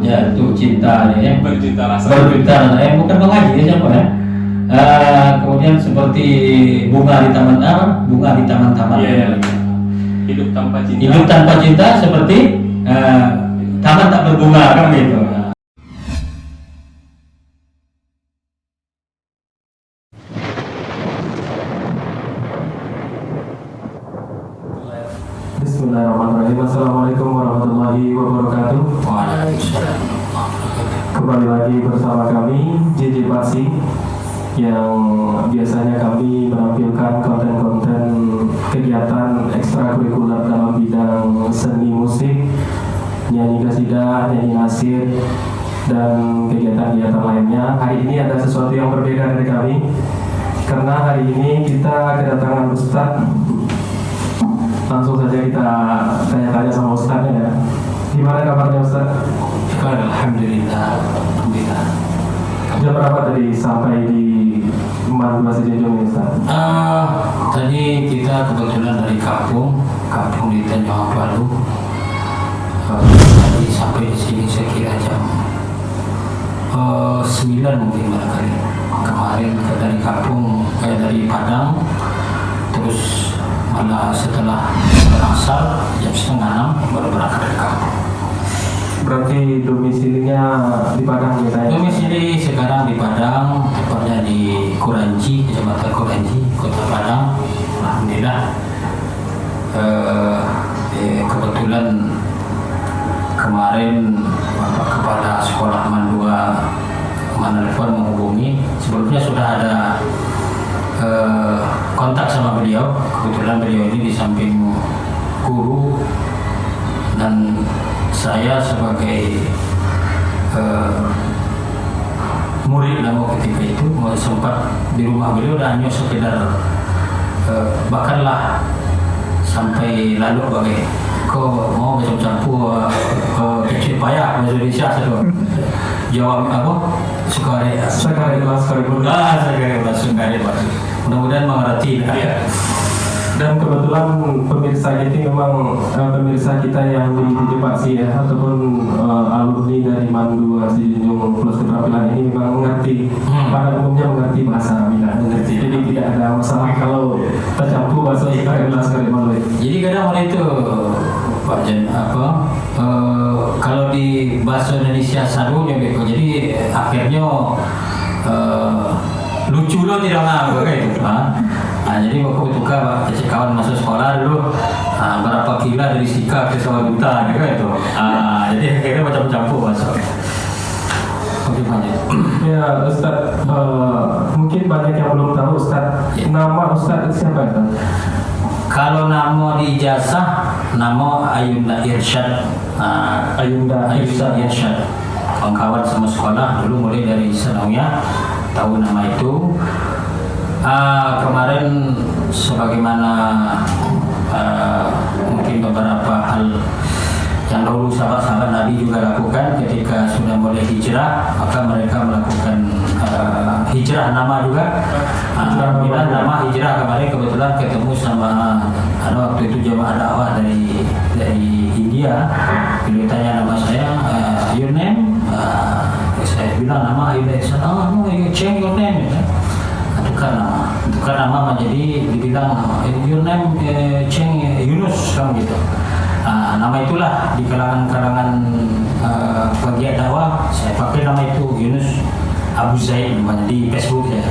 jatuh cinta ya. Berjuta rasa. Bukan mengaji ya siapa ya? Kemudian seperti bunga di taman taman. Iya. Hidup tanpa cinta. Hidup tanpa cinta seperti taman tak berbunga kan gitu. Bismillahirrahmanirrahim. Assalamualaikum warahmatullahi wabarakatuh. Waalaikumsalam. Kembali lagi bersama kami JJ Pasi, yang biasanya kami menampilkan konten-konten kegiatan ekstrakurikuler dalam bidang seni musik, nyanyi kasidah, nyanyi nasir, dan kegiatan-kegiatan lainnya. Hari ini ada sesuatu yang berbeda dari kami, karena hari ini kita kedatangan Ustadz. Langsung saja kita tanya-tanya sama Ustadznya ya. Gimana kabarnya Ustadz? Alhamdulillah. Jam berapa tadi sampai di Mandua Sejunjung Ustadz? Tadi kita kebetulan dari kampung di Tanjung Palu. Tadi sampai di sini saya kira jam 9 mungkin barangkali. Kemarin dari kampung dari Padang, terus malah setelah berasal jam 5:30 baru berangkat dari kampung. Berarti domisilinya di Padang ya? Domisili sekarang di Padang, tepatnya di Kuranji, Kecamatan Kuranji, Kota Padang. Alhamdulillah. Kebetulan kemarin Bapak Kepala Sekolah Mandua menelpon menghubungi. Sebelumnya sudah ada kontak sama beliau. Kebetulan beliau ini di samping guru dan saya sebagai murid lama ketika itu sempat di rumah beliau dan hanya sekedar bahkanlah sampai lalu bagai kau mau campur kecil payah bahasa Indonesia saya jawab apa sekali mudah-mudahan mengerti ya. Dan kebetulan pemirsa ini memang pemirsa kita yang di Paksi ya, ataupun alumni dari Mandua Sejunjung Plus Keterampilan ini memang mengerti, pada umumnya mengerti bahasa Minang, jadi tidak ada masalah kalau tercampur bahasa Laskar Maluit. Jadi kadang orang itu Pak Jen kalau di bahasa Indonesia sarunya gitu, jadi akhirnya lucu loh tidak ngaku kayak gitu. Jadi waktu itu kawan masuk sekolah dulu berapa kila dari Sika ke Sawaduta gitu itu. Jadi akhirnya macam campur bahasa. Ya Ustadz, mungkin banyak yang belum tahu Ustadz, nama Ustadz siapa itu? Kalau nama di ijazah nama Ayunda Irsyad. Ayunda Irsyad. Kawan-kawan sama sekolah dulu mulai dari Senawiyah tahu nama itu. Kemarin sebagaimana mungkin beberapa hal yang dahulu sahabat-sahabat Nabi juga lakukan ketika sudah mulai hijrah, maka mereka melakukan hijrah nama juga. Alhamdulillah nama hijrah kemarin kebetulan ketemu sama waktu itu jemaah dakwah dari India. Beliau tanya nama saya, your name? Saya bilang nama Ayunda Ihsan. No, you change your name. Tukar nama menjadi dibilang your name Cheng Yunus kan gitu. Nama itulah di kalangan pegiat dakwah saya pakai nama itu Yunus Abu Zaid namanya di Facebook ya.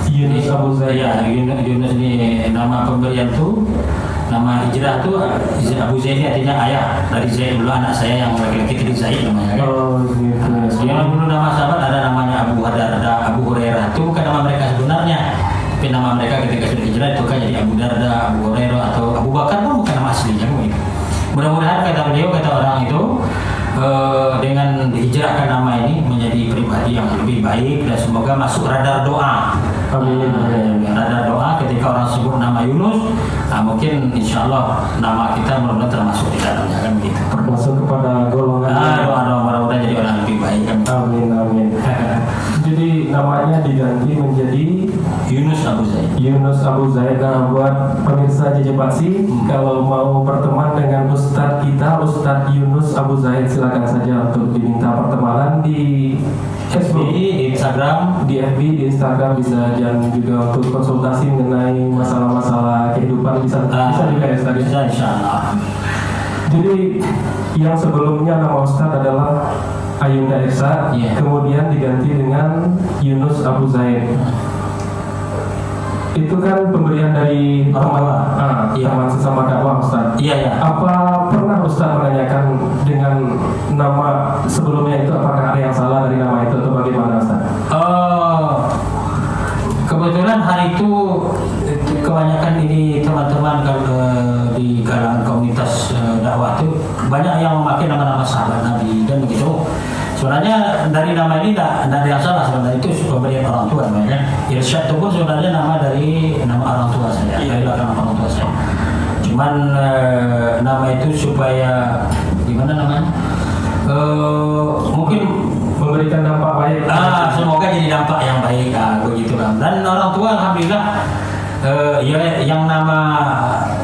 Yunus Abu Zaid. Ya, Yunus ini nama pemberian tuh. Nama hijrah tuh Abu Zaid ini artinya ayah dari Zaid dulu anak saya yang laki-laki dari Zaid namanya kan. Yang dulu nama sahabat ada namanya Abu Darda, Abu Hurairah itu bukan nama mereka sebenarnya, tapi nama mereka ketika sudah hijrah itu kan jadi Abu Darda, Abu Hurairah atau Abu Bakar pun bukan nama aslinya begitu. Mudah-mudahan kata beliau, kata orang itu dengan dihijrahkan nama ini menjadi pribadi yang lebih baik dan semoga masuk radar doa. Radar doa ketika orang sebut nama Yunus, mungkin insya Allah nama kita mudah-mudahan termasuk di dalamnya kan begitu. Termasuk kepada golongan. Doa mudah-mudahan jadi orang lebih baik kan. Amin. Jadi namanya diganti menjadi Yunus Abu Zaid. Yunus Abu Zaid. Nah, buat pemirsa JJ Paksi, kalau mau berteman dengan Ustadz kita, Ustadz Yunus Abu Zaid, silakan saja untuk diminta pertemanan di Facebook, di Instagram. di FB, di Instagram bisa, dan juga untuk konsultasi mengenai masalah-masalah kehidupan bisa juga ya Ustaz. Bisa, insyaallah. Jadi yang sebelumnya nama Ustaz adalah Ayunda Esa, Iya. kemudian diganti dengan Yunus Abu Zaid. Itu kan pemberian dari Iya. teman sesama dakwah Ustaz. Iya, ya. Apa pernah Ustaz menanyakan dengan nama sebelumnya itu, apakah ada yang salah dari nama itu atau bagaimana Ustaz? Kebetulan hari itu kebanyakan ini teman-teman di kalangan komunitas dakwah itu banyak yang memakai nama-nama sahabat Nabi dan begitu. Sebenarnya dari nama ini tidak ada yang salah, sebenarnya itu pemberian orang tua namanya. Irsyad itu pun sebenarnya nama dari nama orang tua saya, dari belakang orang tua saya. Cuman nama itu supaya gimana namanya? Mungkin Memberikan dampak baik. semoga jadi dampak yang baik, begitu kan. Dan orang tua alhamdulillah ya yang nama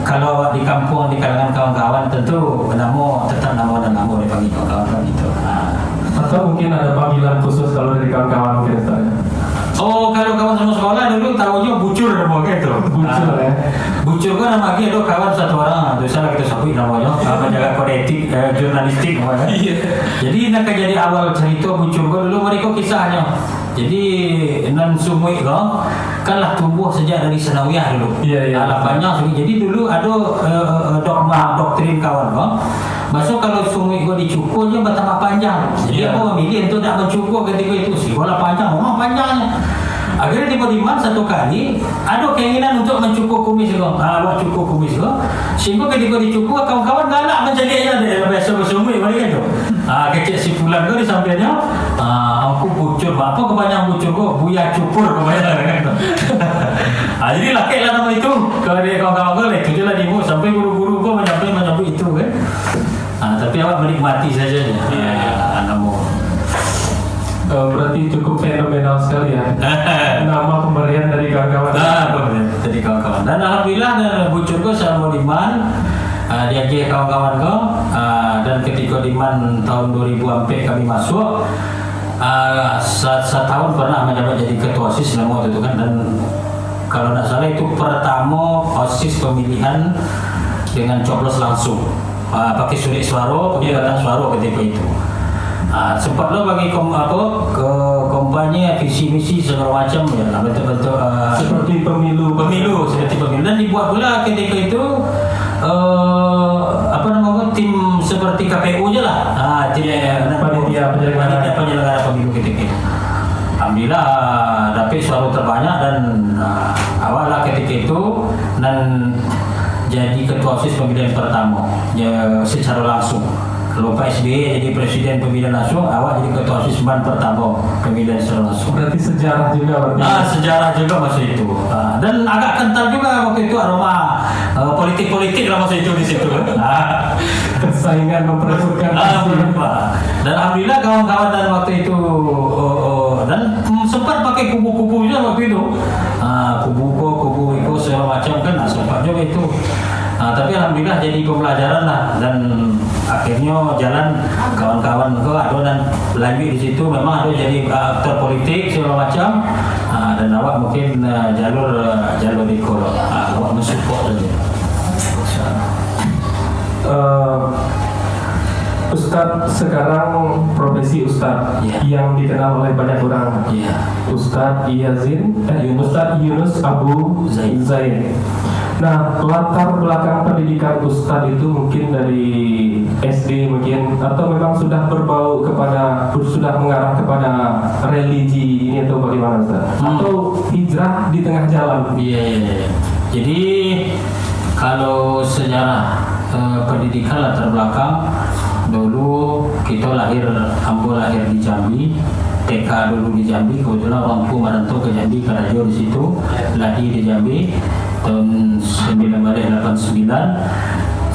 kalau di kampung di kalangan kawan-kawan tentu namo tetap namo dan namo dipanggil kawan-kawan itu. Atau mungkin ada panggilan khusus kalau dari kawan-kawan mungkin Ustaz? Oh, kalau kawan sama sekolah dulu tahunya bucur nama gitu. Bucur ya. Bucur kan nama dia kawan satu orang, terus salah kita sebut namanya penjaga kode etik jurnalistik namanya. Jadi nak jadi awal cerita bucur dulu mereka kisahnya. Jadi nan sumui kan lah tumbuh sejak dari senawiyah dulu. Iya. Alapannya jadi dulu ada doktrin kawan masuk kalau sumui gua dicukur dia bertambah panjang. Jadi aku memilih untuk tak mencukur ketika itu sih. Bola panjang, memang panjangnya. Akhirnya tiba-tiba satu kali ada keinginan untuk mencukur kumis gua. Buat cukur kumis gua. Sehingga ketika dicukur kawan-kawan galak menjadi aja biasa bersumui mereka tu. Kecil si fulan gua di sampingnya. Aku bucur, apa kebanyakan bucur gua? Buya cukur kebanyakan kan tu. Jadi lakailah nama itu. Kalau dia kawan-kawan gua itu je lah dimu sampai guru-guru gua menyampai itu kan. Tapi awak menikmati saja nama. Berarti cukup fenomenal sekali ya. Nama pemberian dari kawan-kawan. Dari kawan-kawan. Dan alhamdulillah bucur ko sama Diman, diajak kawan-kawan ko, dan ketika Diman tahun 2000 sampai kami masuk, setahun pernah menjabat jadi ketua OSIS waktu itu kan. Dan kalau tidak salah itu pertama OSIS pemilihan dengan coblos langsung. Pakai surat suara, penjelasan suara ketika itu. Sempat lo bagi ke kompanya visi misi segala macam ya, betul-betul seperti pemilu seperti pemilu, dan dibuat pula ketika itu tim seperti KPU je lah. Panitia penyelenggara pemilu ketika itu. Alhamdulillah dapat suara terbanyak dan awal lah ketika itu dan jadi ketua OSIS pemilihan pertama ya, secara langsung. Kalau Pak SBY jadi presiden pemilihan langsung, awak jadi ketua OSIS pertama pemilihan secara langsung. Berarti sejarah juga sejarah juga masa itu. Dan agak kental juga waktu itu aroma politik-politik lah masa itu di situ. Persaingan memperebutkan. Dan alhamdulillah kawan-kawan dan waktu itu dan sempat pakai kubu-kubu juga waktu itu. Kubu itu segala macam kan, sempat juga itu. Tapi alhamdulillah jadi pembelajaran lah, dan akhirnya jalan kawan-kawan ke ada dan lanjut di situ memang ada jadi aktor politik segala macam, dan awak mungkin jalur itu awak mensupport saja. Ustadz sekarang profesi Ustadz yang dikenal oleh banyak orang, Ustadz Ustadz Yunus Abu Zaid. Nah, latar belakang pendidikan Ustadz itu mungkin dari SD mungkin, atau memang sudah berbau kepada, sudah mengarah kepada religi ini atau bagaimana Ustadz? Atau hijrah di tengah jalan? Jadi kalau sejarah pendidikan latar belakang, dulu kita ambo lahir di Jambi, TK dulu di Jambi, kebetulan orang tua merantau ke Jambi, kerja di situ, lahir di Jambi tahun 1989,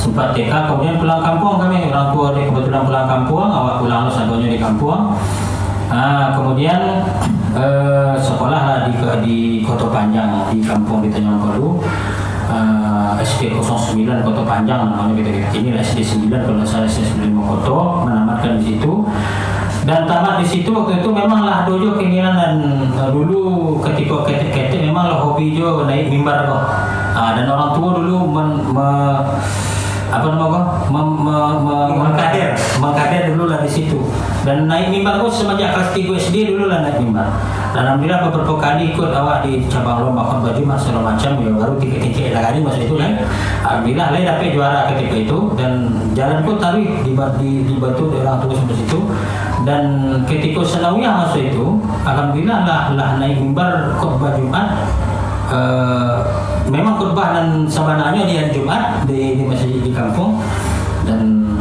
sempat TK, kemudian pulang kampung kami, orang tua kebetulan pulang kampung, awak pulang satunya di kampung. Kemudian sekolah di Kota Panjang di kampung di Tanjung Baru. SD 09 Kota Panjang namanya gitu. Ini SD 9 kalau saya SD 9 Koto menamatkan di situ. Dan tamat di situ waktu itu memanglah dojo keinginan dan dulu ketika ketik-ketik memanglah hobi jo naik mimbar kok. Dan orang tua dulu mengkader dulu lah di situ. Dan naik mimbar kok semenjak kelas 3 SD dulu lah naik mimbar. Dan alhamdulillah beberapa kali ikut awak di cabang lomba khotbah Jumat segala macam ya, baru tiket lagi masa itu kan. Alhamdulillah lah dapat juara ketika itu, dan jalan pun tarik di batu daerah tua sampai situ. Dan ketika sanawiyah masa itu alhamdulillah lah naik mimbar khotbah Jumat. Memang khotbah dan sabananya di hari Jumat di masjid di kampung, dan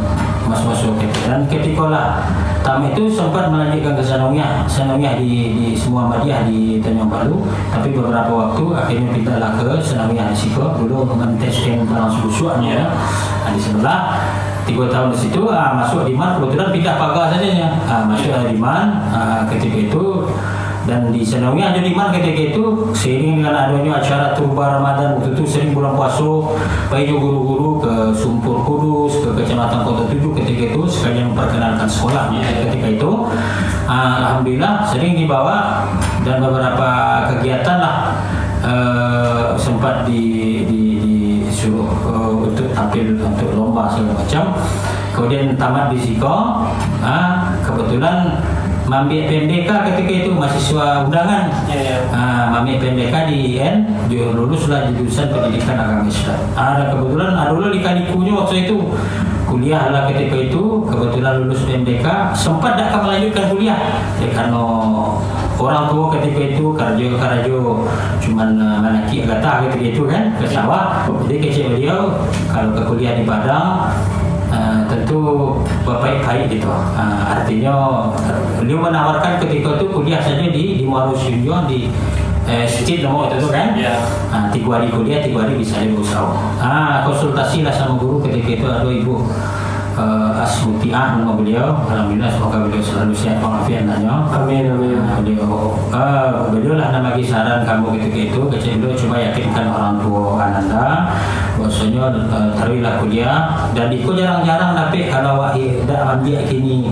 masuk dan ketika lah tamat itu sempat melanjutkan ke sanawiyah di semua Ahmadiyah di Tanjung Balu, tapi beberapa waktu akhirnya pindahlah ke sanawiyah di Siko dulu menteskan barang susuannya di sebelah 3 tahun di situ. Masuk di Man, kebetulan pindah pagar saja masuk di Man ketika itu. Dan di sanawiyah ada di Man ketika itu seiring dengan adanya acara turba Ramadan waktu itu sering bulan puasa, baik guru-guru ke Sumpur Kudus, ke Kecamatan Kota Tujuh ketika itu sekalian memperkenalkan sekolahnya ketika itu. Alhamdulillah sering dibawa, dan beberapa kegiatan lah sempat disuruh untuk tampil untuk lomba segala macam. Kemudian tamat di Siko, kebetulan Mambi PMDK ketika itu mahasiswa undangan. Mambi PMDK di IN luluslah jurusan pendidikan agama Islam. Ada kebetulan dulu di Kalikunya waktu itu kuliah lah ketika itu, kebetulan lulus PMDK sempat tak melanjutkan kuliah karena orang tua ketika itu karajo cuman manaki agata ketika itu kan ke sawah. Jadi kecil beliau kalau ke kuliah di Padang tentu baik gitu. Artinya beliau menawarkan ketika itu kuliah saja di Muarus Yunjong di Sucit nomor itu kan. 3 hari kuliah, 3 hari bisa berusaha. Konsultasi lah sama guru ketika itu, ada Ibu Asmutiah nama beliau. Alhamdulillah semoga beliau selalu sehat walafiat. Amin. Beliau lah nama kisaran kamu ketika itu, kecil beliau coba yakinkan orang tua Ananda bahwasanya taruhlah kuliah, dan itu jarang-jarang tapi kalau tidak ambil kini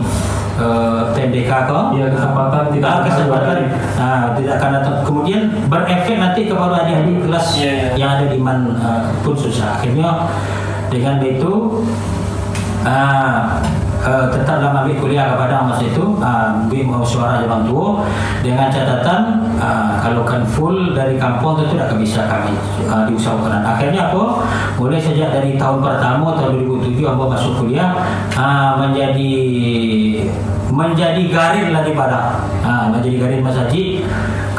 PMDK kok ya kesempatan tidak akan datang, kemudian berefek nanti kepada adik-adik kelas yang ada di Man pun susah. Akhirnya dengan itu tetaplah ambil kuliah kepada masa itu, ambil suara orang tua dengan catatan kalau kan full dari kampung tentu tidak bisa kami diusahakan. Akhirnya apa? Mulai sejak dari tahun pertama tahun 2007 aku masuk kuliah, menjadi garin lah di Padang, menjadi garin masjid.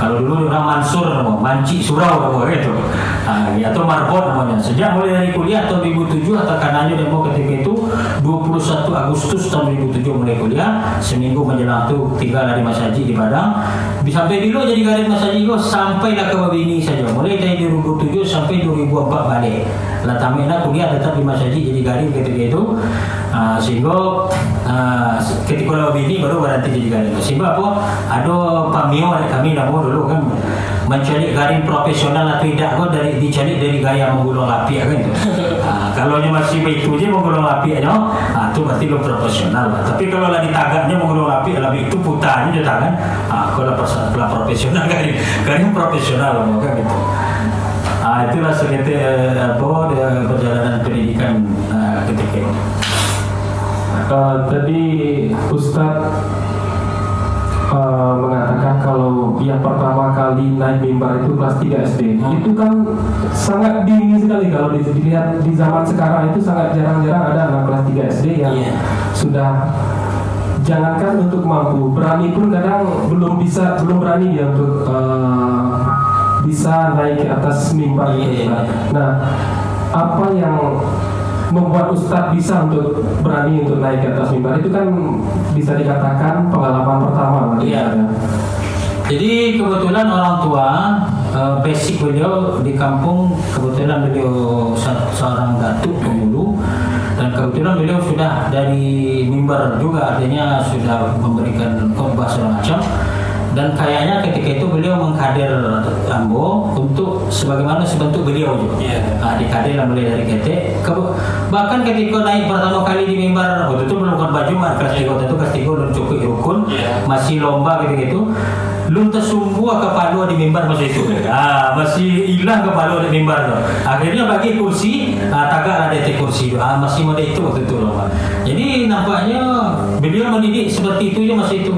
Kalau dulu orang Mansur, Manci Surau gitu, atau Marbot namanya. Sejak mulai dari kuliah tahun 2007 atau kanannya demo ketika itu 21 Agustus tahun 2007 mulai kuliah, seminggu menjelang itu tinggal di masjid di Padang. Sampai dulu jadi garis masjid itu sampailah ke Babini saja. Mulai dari 2007 sampai 2004 balik. Latamina kuliah tetap di masjid jadi garis ketika itu. Sehingga ketika Babini baru berhenti jadi garis. Sehingga apa? Ada pamio kami dah dulu kan mencari garis profesional atau tidak kok dicari dari gaya menggulung lapik kan itu. Kalau masih begitu aja menggulung lapiknya, itu berarti lo profesional. Tapi kalau lagi tagaknya menggulung lapik itu putarnya di tangan, kalau profesional garis profesional kan gitu. Itulah sekitar perjalanan pendidikan ketika itu. Tadi Ustadz mengatakan kalau yang pertama kali naik mimbar itu kelas 3 SD. Itu kan sangat dini sekali kalau dilihat di zaman sekarang, itu sangat jarang-jarang ada anak kelas 3 SD yang sudah, jangankan untuk mampu, berani pun kadang belum berani dia untuk bisa naik ke atas mimbar itu. Nah, apa yang membuat Ustadz bisa untuk berani untuk naik ke atas mimbar? Itu kan bisa dikatakan pengalaman pertama. Jadi kebetulan orang tua, basic beliau di kampung, kebetulan beliau seorang datuk penghulu, dan kebetulan beliau sudah dari mimbar juga, artinya sudah memberikan khotbah segala macam. dan kayaknya ketika itu beliau mengkader Ambo untuk sebagaimana sebentuk beliau juga. Dikader mulai dari KT. Bahkan ketika naik pertama kali di mimbar, waktu itu belum baju kelas 3 itu kelas 3 belum cukup rukun, masih lomba gitu. Belum tersumbu kepala di mimbar masa itu. Masih hilang kepala di mimbar tuh. Akhirnya bagi kursi, tagaklah DT kursi. Masih mode itu waktu itu lomba. Jadi nampaknya beliau mendidik seperti itu ya masa itu.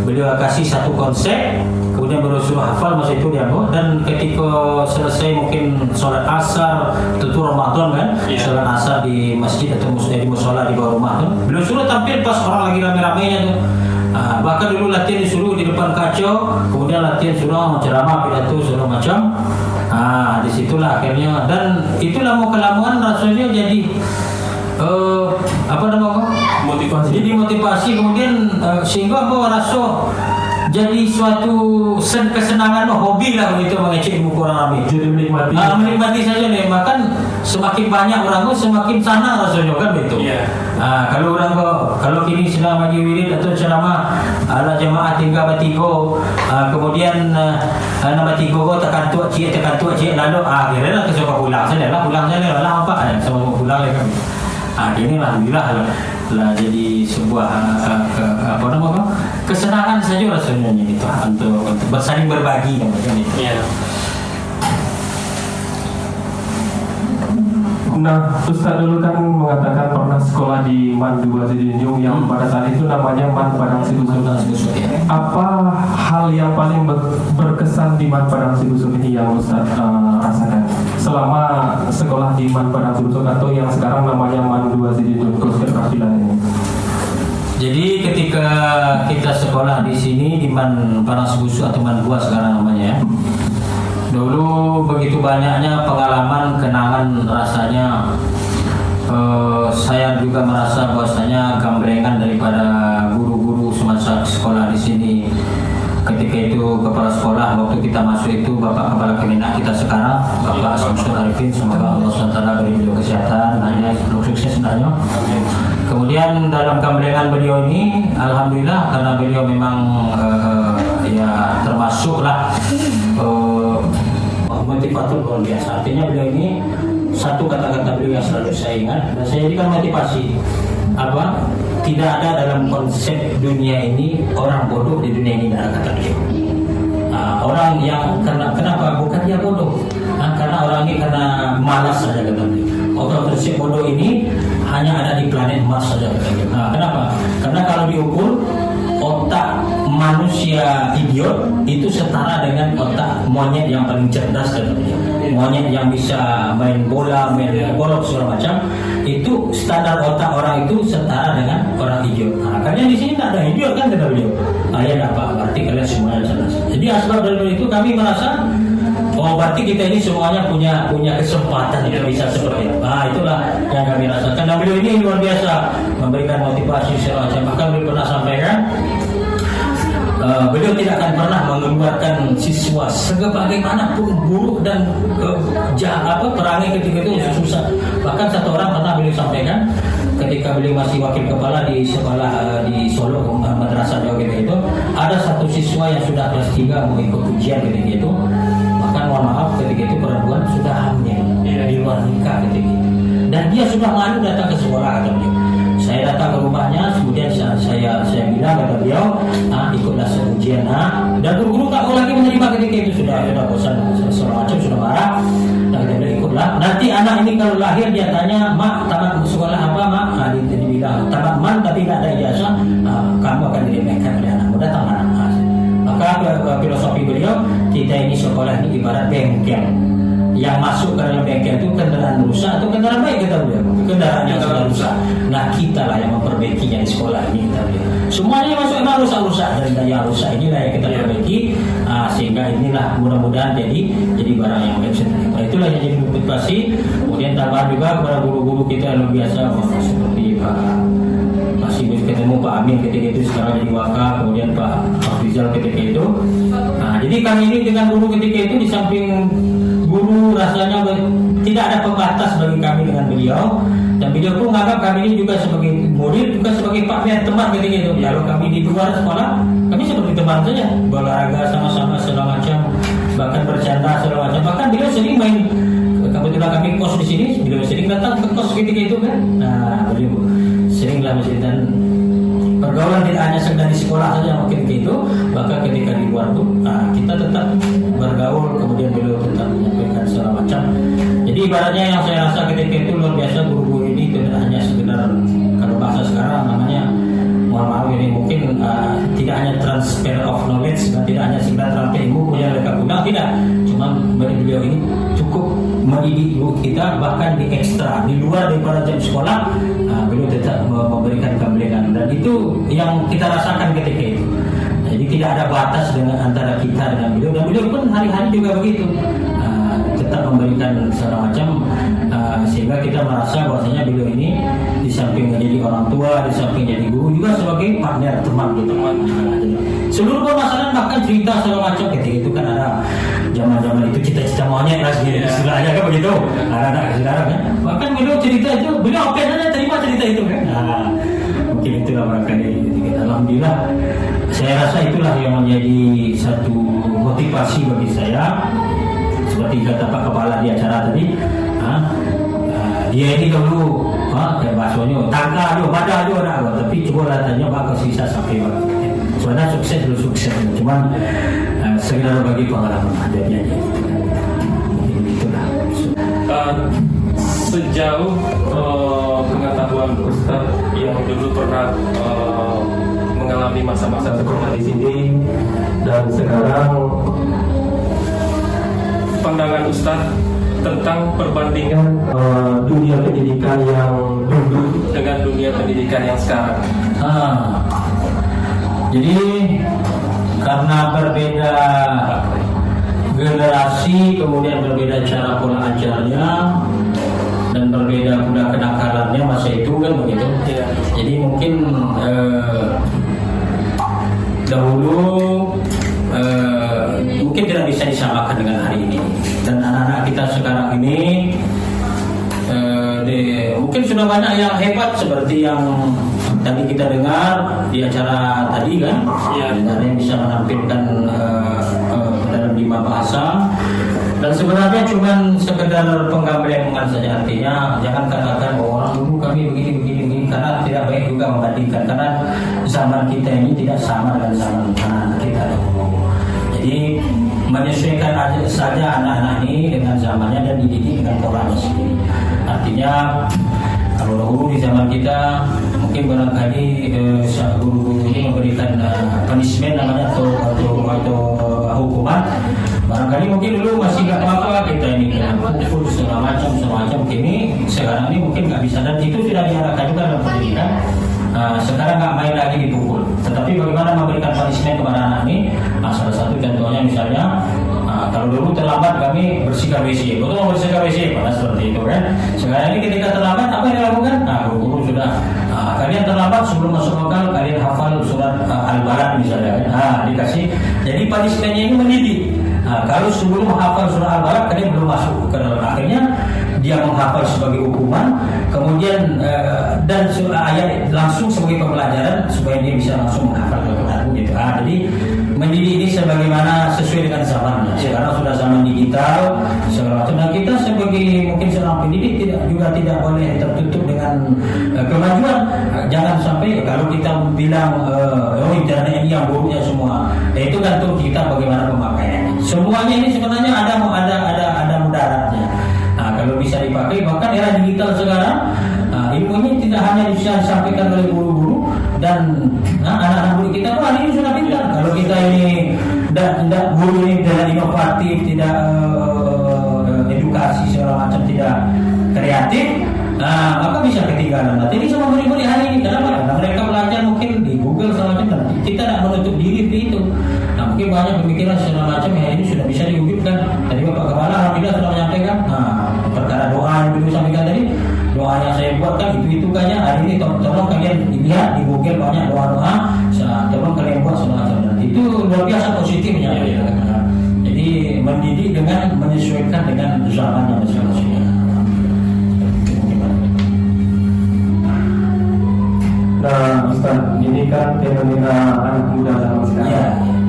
Beliau kasih satu konsep, kemudian baru suruh hafal masa itu dia dan ketika selesai mungkin sholat asar, tentu Ramadan kan, sholat asar di masjid atau di musola di bawah rumah tuh. Beliau suruh tampil pas orang lagi rame-ramenya tuh. Bahkan dulu latihan disuruh di depan kaca, kemudian latihan suruh ceramah pidato suruh macam. Disitulah akhirnya dan itulah mau kelamaan rasanya jadi motivasi. Jadi motivasi kemudian sehingga aku rasa jadi suatu kesenangan, hobi lah begitu mengecek buku orang ramai. Jadi menikmati saja nih. Bahkan semakin banyak orang tuh semakin senang rasanya kan begitu. Kalau orang kalau kini sedang lagi wirid atau ceramah ala jemaah tinggal bertiga, kemudian nama tiga go tekan tua cik lalu akhirnya kesuka pulang saja lah apa sama pulang lagi. Ini alhamdulillah lah jadi sebuah kesenangan saja rasanya gitu untuk bersaling berbagi kan itu. Nah, Ustaz dulu kan mengatakan pernah sekolah di MAN 2 Sijunjung yang pada saat itu namanya MAN Padang Sibusur. Apa hal yang paling berkesan di MAN Padang Sibusur ini yang Ustaz rasakan selama sekolah di MAN Padang Sibusur atau yang sekarang namanya MAN 2 Sijunjung Kursus Keterampilan ini? Jadi ketika kita sekolah di sini di MAN Padang Sibusur atau MAN 2 sekarang namanya ya. Dulu begitu banyaknya pengalaman, kenangan rasanya. Saya juga merasa bahwasanya gamblengan daripada guru-guru semasa sekolah di sini. Ketika itu kepala sekolah waktu kita masuk itu Bapak Kepala Kemenak kita sekarang, Bapak Samsul Arifin, semoga Allah SWT beri beliau kesehatan, hanya sukses sebenarnya. Kemudian dalam gamblengan beliau ini, alhamdulillah karena beliau memang ya termasuklah motivator luar biasa. Artinya beliau ini satu kata-kata beliau yang selalu saya ingat dan saya jadikan motivasi tidak ada dalam konsep dunia ini orang bodoh di dunia ini, tidak ada kata beliau. Orang yang kenapa bukan dia bodoh, karena orang ini karena malas saja kata beliau. Orang konsep bodoh ini hanya ada di planet Mars saja kata beliau. Kenapa? Karena kalau diukur otak manusia idiot itu setara dengan otak monyet yang paling cerdas katanya. Monyet yang bisa main bola, main golok segala macam, itu standar otak orang itu setara dengan orang idiot. Karena di sini tak ada idiot kan kata beliau. Ya dapat berarti kalian semuanya cerdas. Jadi asbab dari itu kami merasa berarti kita ini semuanya punya kesempatan untuk bisa seperti itu. Itulah yang kami rasakan. Dan beliau ini luar biasa memberikan motivasi segala macam. Bahkan beliau pernah sampaikan beliau tidak akan pernah mengeluarkan siswa sebagaimanapun buruk dan perangai ketika itu susah. Bahkan satu orang pernah beliau sampaikan ketika beliau masih wakil kepala di sekolah di Solo Madrasah Jawa ketika itu, ada satu siswa yang sudah kelas 3 mau ikut ujian ketika itu. Bahkan mohon maaf ketika itu perempuan sudah hamil di luar nikah ketika itu. Dan dia sudah malu datang ke sekolah kata beliau. Saya datang ke rumahnya, kemudian saya bilang kata beliau, ikutlah ujian. Dan guru-guru tak mau lagi menerima ketika itu sudah bosan, segala macam sudah marah. Dan kata beliau ikutlah. Nanti anak ini kalau lahir dia tanya, mak tamat sekolah apa mak? Dia bilang tamat MAN tapi tidak ada ijazah. Kamu akan diremehkan oleh anakmu, datang anak. Maka filosofi beliau, kita ini sekolah ini ibarat bengkel. Yang masuk ke dalam bengkel itu kendaraan rusak atau kendaraan baik kata beliau. Kendaraan yang sudah rusak. Nah kita lah yang memperbaikinya di sekolah ini kata beliau. Semuanya yang masuk emang rusak-rusak dan daya rusak inilah yang kita perbaiki. Sehingga inilah mudah-mudahan jadi barang yang baik. Itulah yang jadi motivasi. Kemudian tambah juga kepada guru-guru kita yang luar biasa seperti Pak masih ketemu Pak Amin ketika itu sekarang jadi wakil, kemudian Pak Rizal ketika itu. Jadi kami ini dengan guru ketika itu di samping guru rasanya tidak ada pembatas bagi kami dengan beliau, dan beliau pun menganggap kami ini juga sebagai murid juga sebagai partner teman ketika itu. Kalau kami di luar sekolah kami seperti berteman saja, berolahraga sama-sama segala macam, bahkan bercanda segala macam. Bahkan beliau sering main, kebetulan kami kos di sini, beliau sering datang ke kos ketika itu kan. Nah, beliau seringlah masjid dan pergaulan tidak hanya sekedar di sekolah saja mungkin gitu, bahkan ketika di luar tuh kita tetap bergaul, kemudian beliau tetap menyampaikan segala macam. Jadi ibaratnya yang saya rasa ketika itu luar biasa, guru-guru ini tidak hanya sekedar, kalau bahasa sekarang namanya, mohon maaf ini mungkin tidak hanya transfer of knowledge, tidak hanya sekedar transfer ilmu punya lekap guna, tidak, cuma beliau ini cukup mendidik kita bahkan di ekstra, di luar daripada jam sekolah. Beliau tetap memberikan kebaikan, dan itu yang kita rasakan ketika itu. Jadi tidak ada batas dengan antara kita dengan beliau, dan beliau pun hari-hari juga begitu, tetap memberikan segala macam, sehingga kita merasa bahwasanya beliau ini di samping menjadi orang tua, di samping jadi guru, juga sebagai partner teman gitu. Seluruh permasalahan bahkan cerita segala macam ketika itu kan ada zaman-zaman itu cita-cita monyet lah istilahnya kan begitu. Ada sekarang kan. Bahkan beliau cerita itu, beliau oke saja terima cerita itu kan. Mungkin itulah barangkali. Alhamdulillah, saya rasa itulah yang menjadi satu motivasi bagi saya. Seperti kata Pak Kepala di acara tadi, dia ini dulu kayak bahasanya tangga aja, badan aja orang, tapi coba tanya bakal sisa sampai sebenarnya sukses dulu sukses, cuman sekedar bagi pengalaman adanya aja. Itulah. Sejauh pengetahuan Ustaz yang dulu pernah mengalami masa-masa sekolah di sini dan sekarang, pandangan Ustaz tentang perbandingan dunia pendidikan yang dulu dengan dunia pendidikan yang sekarang. Jadi karena berbeda generasi, kemudian berbeda cara pola ajarnya, dan berbeda pula kenakalannya masa itu kan begitu. Jadi mungkin dahulu mungkin tidak bisa disamakan dengan hari ini, dan anak-anak kita sekarang ini mungkin sudah banyak yang hebat seperti yang tadi kita dengar di acara tadi kan, yang bisa menampilkan dalam 5 bahasa, dan sebenarnya cuma sekedar penggabungan saja. Artinya jangan katakan bahwa orang dulu kami begini, karena tidak baik juga membandingkan, karena zaman kita ini tidak sama dengan zaman anak-anak kita dahulu. Jadi menyesuaikan saja anak-anak ini dengan zamannya dan dididik dengan polanya sendiri. Artinya kalau dahulu di zaman kita mungkin barangkali guru-guru ini memberikan punishment namanya atau hukuman. Barangkali mungkin dulu masih nggak apa-apa kita ini kena pukul segala macam. Kini sekarang ini mungkin nggak bisa, dan itu sudah diarahkan juga dalam pendidikan. Sekarang nggak main lagi dipukul, tetapi bagaimana memberikan punishment kepada anak ini. Salah satu contohnya misalnya, kalau dulu terlambat kami bersihkan WC, betul mau bersihkan WC, pada seperti itu kan. Sekarang ini ketika terlambat apa yang dilakukan? Guru sudah kalian terlambat sebelum masuk lokal, kalian hafal surat Al-Balad misalnya kan. Dikasih, jadi punishmentnya ini mendidik. Kalau sebelum menghafal surah Al-Balad kalian belum masuk ke dalam, akhirnya dia menghafal sebagai hukuman, kemudian dan ayat langsung sebagai pembelajaran supaya dia bisa langsung menghafal Al-Quran gitu. Jadi mendidik ini sebagaimana sesuai dengan zamannya. Sekarang sudah zaman digital segala macam, dan kita sebagai mungkin seorang pendidik tidak boleh tertutup dengan kemajuan. Jangan sampai kalau kita bilang internet ini yang buruknya semua, itu gantung kita bagaimana pemakaiannya. Semuanya ini sebenarnya ada mudaratnya. Kalau bisa dipakai, bahkan era digital sekarang ilmu ini tidak hanya bisa disampaikan oleh guru-guru dan anak-anak murid kita tuh hari ini sudah pintar. Kalau kita ini tidak guru ini tidak inovatif, tidak edukasi segala macam, tidak kreatif, maka bisa ketinggalan. Nanti ini sama murid-murid hari ini. Kenapa? Karena mereka belajar mungkin di Google segala macam, dan kita tidak menutup diri di itu. Mungkin banyak pemikiran segala macam yang ini sudah bisa diwujudkan. Tadi Bapak Kepala alhamdulillah sudah menyampaikan perkara doa yang dulu sampaikan tadi, doa yang saya buatkan itu kayaknya hari ini tolong kalian lihat di Google banyak doa-doa, tolong kalian buat segala macam, dan itu luar biasa positifnya. Jadi mendidik dengan menyesuaikan dengan zamannya masing-masing. Nah, Ustaz, ini kan fenomena anak muda zaman sekarang.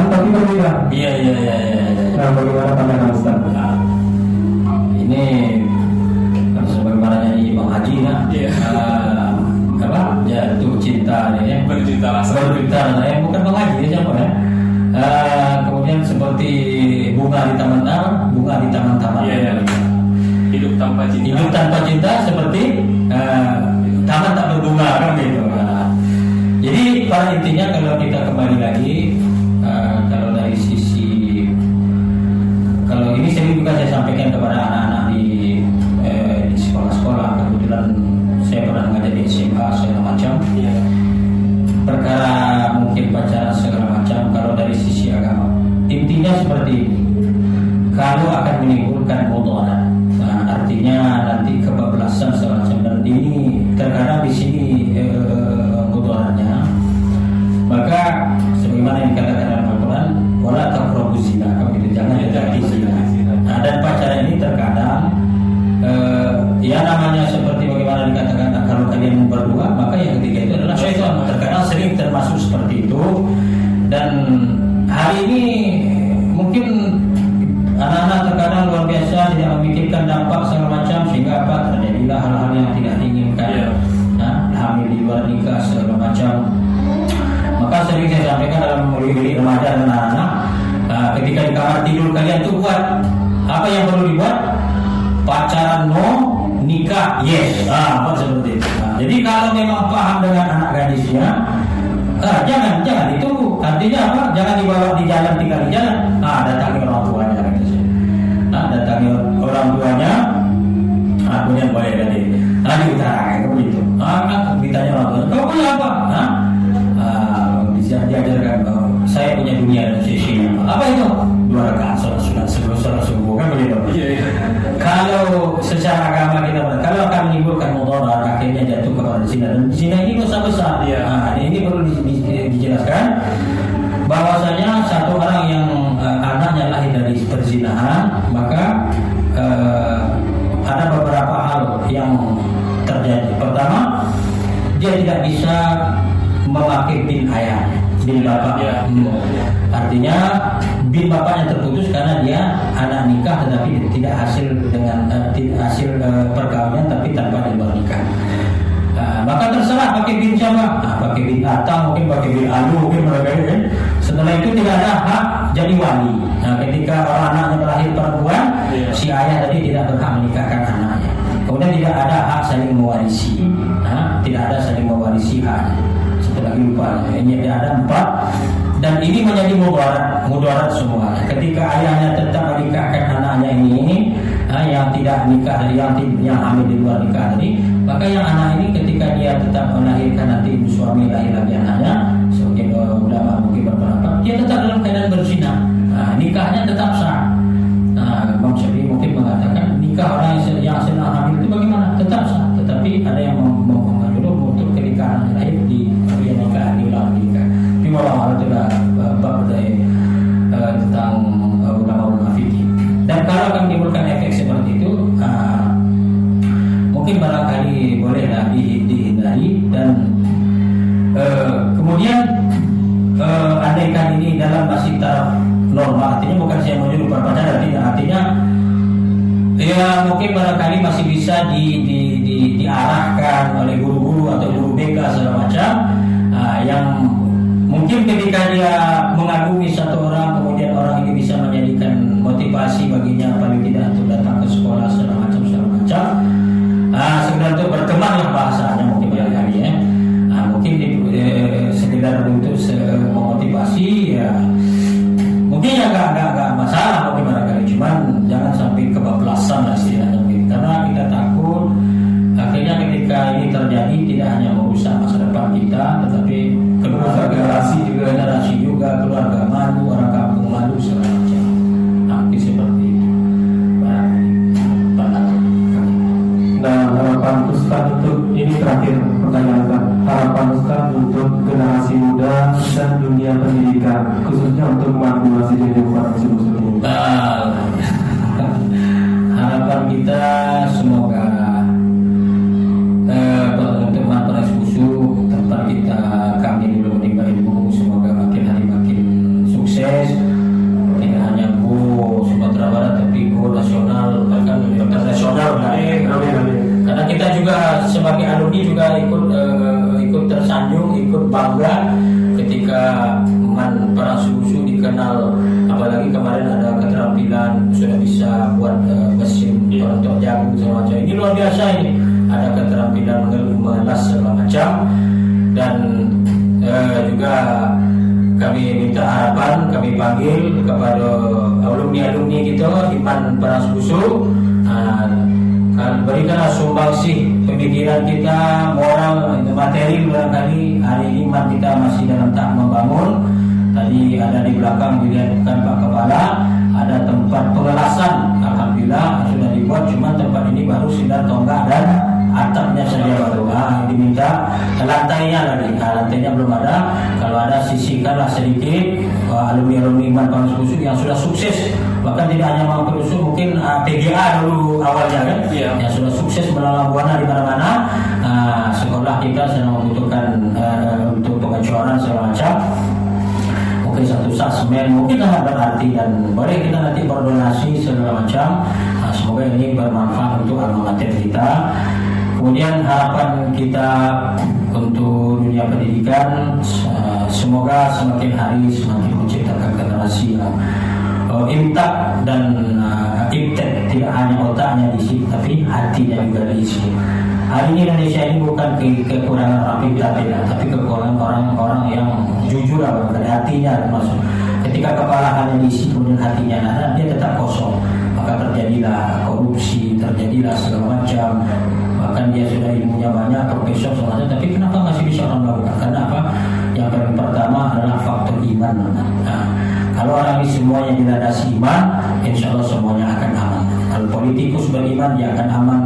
tapi berbeda. Iya. Nah, bagaimana pandangan Ustaz? Nah, ini sebagaimana nyanyi Bang Haji ya. Iya. Apa? Jatuh cinta ya. Berjuta rasa. Berjuta ya, bukan Bang Haji ya, siapa ya? Kemudian seperti bunga di taman-taman. Iya. Hidup tanpa cinta. Hidup tanpa cinta seperti taman tak berbunga kan gitu. Jadi pada intinya kalau kita kembali lagi, kalau dari sisi, kalau ini sering juga saya sampaikan kepada anak-anak di sekolah-sekolah. Kebetulan saya pernah mengajar di SMA segala macam. Iya. Perkara mungkin pacaran segala macam. Kalau dari sisi agama, intinya seperti ini. Kalau akan menimbulkan mudarat, artinya nanti kebablasan segala macam, dan ini terkadang di sini mudaratnya. Maka sebagaimana yang dikatakan dalam Al-Quran, wala taqrabuz zina, jangan dekati zina. Nah, dan pacaran ini terkadang ya namanya seperti bagaimana dikatakan, kalau kalian berdua maka yang ketiga itu adalah syaitan. Terkadang sering termasuk seperti itu. Dan hari ini mungkin anak-anak terkadang luar biasa tidak memikirkan dampak segala macam, sehingga apa, terjadilah hal-hal yang tidak diinginkan. Hamil di luar nikah segala macam. Maka sering saya sampaikan dalam murid-murid remaja dan anak-anak, ketika di kamar tidur kalian tuh buat apa yang perlu dibuat? Pacaran no, nikah yes. Apa seperti itu. Jadi kalau memang paham dengan anak gadisnya, jangan itu artinya apa? Jangan dibawa di jalan, tinggal di jalan. Datangi orang tuanya gitu. Datangi orang tuanya, kemudian boleh jadi. Diutarakan begitu. Ditanya orang tuanya, kau punya apa? Diajarkan bahwa saya punya dunia dan sisinya. Apa itu? 2 rakaat sholat subuh kan begitu. Iya. Kalau secara agama kita, kalau akan menimbulkan mudarat, akhirnya jatuh kepada zina, dan zina ini dosa besar. Ini perlu dijelaskan bahwasanya satu orang yang anaknya lahir dari perzinahan, maka ada beberapa hal yang terjadi. Pertama, dia tidak bisa memakai bin ayah, bin bapak. Artinya bin bapaknya terputus karena dia anak nikah tetapi tidak hasil dengan hasil perkawinan tapi tanpa di luar nikah. Maka terserah pakai bin siapa, pakai bin Atang, mungkin pakai bin Alu, mungkin mereka kan. Setelah itu tidak ada hak jadi wali. Ketika orang anaknya terlahir perempuan, si ayah tadi tidak berhak menikahkan anaknya. Kemudian tidak ada hak saling mewarisi, tidak ada saling mewarisi haknya. Setelah lupa, ini ada 4. Dan ini menjadi mudarat semuanya. Ketika ayahnya tetap menikahkan anaknya ini, yang tidak nikah, yang hamil di luar nikah tadi, maka yang anak ini ketika dia tetap melahirkan nanti suami lahir lagi anaknya, sebagai ulama mungkin berpendapat, dia tetap dalam keadaan berzina. Nikahnya tetap sah. Bang Syafi'i mungkin mengatakan nikah orang yang sedang hamil itu bagaimana? Tetap sah. Tetapi ada yang menyuruh untuk ketika anaknya lahir di nikah, diulang nikah. Ulama itu dah bab dari tentang ulama fikih. Dan kalau akan menimbulkan efek seperti itu, mungkin barangkali bolehlah dihindari. Dan kemudian andaikan ini dalam masih taraf normal, artinya bukan saya menyuruh berpacaran, artinya ya mungkin barangkali masih bisa diarahkan oleh guru-guru atau guru BK segala macam, yang mungkin ketika dia mengagumi satu orang, kemudian orang ini bisa menjadikan motivasi baginya paling tidak untuk datang ke sekolah segala macam. Sekedar untuk berteman lah bahasanya mungkin barangkali ya. Mungkin sekedar untuk memotivasi ya. Mungkin ya nggak masalah mungkin barangkali, cuman jangan sampai kebablasan lah istilahnya mungkin. Karena kita takut akhirnya ketika ini terjadi tidak hanya merusak masa depan kita, tetapi generasi juga keluarga malu, orang kampung malu segala macam. Mungkin seperti itu. Nah, harapan Ustaz untuk ini terakhir pertanyaan Ustaz. Harapan Ustaz untuk generasi muda dan dunia pendidikan, khususnya untuk mahasiswa di Universitas ini. Harapan kita semoga untuk Madrasah Khusyuk tempat kita kami dulu menimba ilmu, semoga makin hari makin sukses. baik. Karena kita juga sebagai alumni juga ikut tersanjung, ikut bangga ketika para susu dikenal, apalagi kemarin ada keterampilan sudah bisa buat mesin untuk jagung segala macam. Ini luar biasa ini, ada keterampilan mengelas segala macam. Dan juga kami minta harapan, kami panggil kepada alumni kita Iman Peras Busu, berikanlah sumbangsi pemikiran kita, moral, materi. Barangkali hari ini Iman kita masih dalam tahap membangun. Tadi ada di belakang dilihatkan Pak Kepala, ada tempat pengelasan, alhamdulillah sudah dibuat, cuma tempat ini baru sinar tonggak dan atapnya saja baru. Diminta lantainya lagi, lantainya belum ada. Kalau ada sisihkanlah sedikit. Alumni Iman Peras Busu yang sudah sukses, bahkan tidak hanya Iman Peras Busu, mungkin PGA dulu awalnya kan, yang sudah sukses melalang buana di mana-mana. Sekolah kita sedang membutuhkan untuk pengecoran segala macam. Mungkin satu sasmen, mungkin sangat berarti, dan boleh kita nanti berdonasi segala macam. Semoga ini bermanfaat untuk alma mater kita. Kemudian harapan kita untuk dunia pendidikan, semoga semakin hari semakin menciptakan generasi yang imtak dan iptek, tidak hanya otaknya diisi, tapi hatinya juga diisi. Hari ini Indonesia ini bukan kekurangan orang pintar, tidak, tapi kekurangan orang-orang yang jujur, dari hatinya termasuk. Ketika kepala hanya diisi kemudian hatinya ada, dia tetap kosong, maka terjadilah korupsi, terjadilah segala macam. Bahkan dia sudah ilmunya banyak, profesor semuanya, tapi kenapa masih bisa orang melakukan? Karena apa? Yang paling pertama adalah faktor iman. Kalau orang ini semuanya dilandasi iman, insya Allah semuanya akan aman. Kalau politikus beriman, dia akan aman.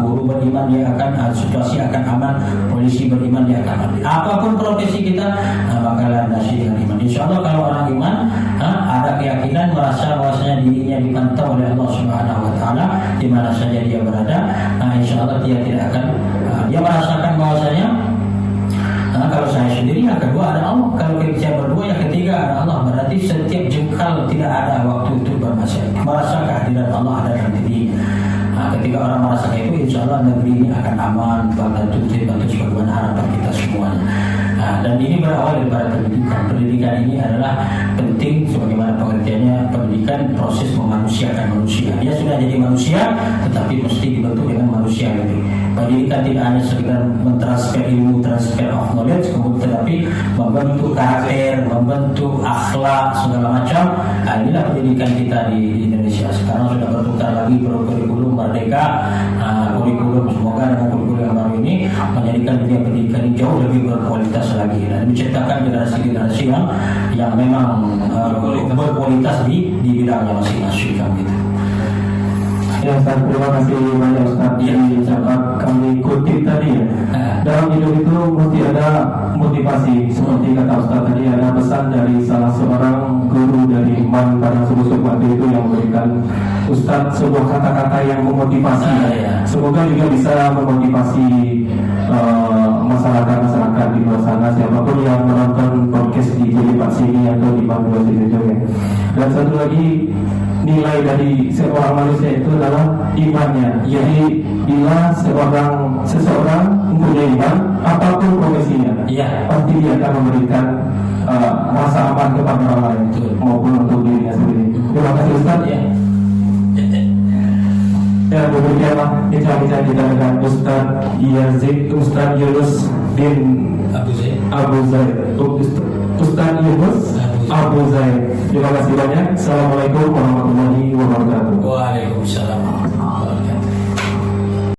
Guru beriman, dia akan, situasi akan aman. Polisi beriman, dia akan aman. Apapun profesi kita, maka landasi dengan iman. Insya Allah kalau orang iman, ada keyakinan, merasa bahwasanya dirinya dipantau oleh Allah Subhanahu Wa Taala di mana saja dia berada. Insya Allah dia tidak akan, dia merasakan bahwasanya kalau saya sendiri, yang kedua ada Allah. Kalau saya berdua, yang ketiga ada Allah. Berarti setiap jengkal tidak ada waktu untuk bermasyarakat, merasa kehadiran Allah ada dalam diri. Ketika orang merasakan itu, insya Allah negeri ini akan aman, bantu sebagaimana harapan kita semuanya. Dan ini berawal daripada pendidikan. Pendidikan ini adalah penting, sebagaimana pengertiannya, pendidikan proses memanusiakan manusia. Dia sudah jadi manusia, tetapi mesti dibentuk dengan manusia lagi. Pendidikan tidak hanya sekedar mentransfer ilmu, transfer of knowledge, kemudian tetapi membentuk karakter, membentuk akhlak segala macam. Inilah pendidikan kita di Indonesia. Sekarang sudah bertukar lagi kurikulum merdeka, kurikulum, semoga dengan kurikulum yang baru ini menjadikan dunia pendidikan ini jauh lebih berkualitas lagi dan menciptakan generasi-generasi yang memang berkualitas di bidangnya masing-masing gitu. Ya Ustaz, terima kasih banyak Ustaz. Kami kutip tadi ya. Dalam hidup itu mesti ada motivasi. Seperti kata Ustaz tadi, ada pesan dari salah seorang guru dari Iman Peras Busu waktu itu yang memberikan Ustaz sebuah kata-kata yang memotivasi. Semoga juga bisa memotivasi masyarakat di luar sana, siapapun yang menonton podcast di Jelipat sini atau di Bandung sini juga. Dan satu lagi, nilai dari seorang manusia itu adalah imannya. Jadi bila seseorang mempunyai iman, apapun profesinya, pasti dia akan memberikan rasa aman kepada orang lain maupun untuk dirinya sendiri. Terima kasih Ustaz. Ya, demikianlah bincang-bincang kita dengan Ustaz Yunus bin Abu Zaid. Ustaz Yunus Abu Zaid. Terima kasih banyak. Assalamualaikum warahmatullahi wabarakatuh. Waalaikumsalam.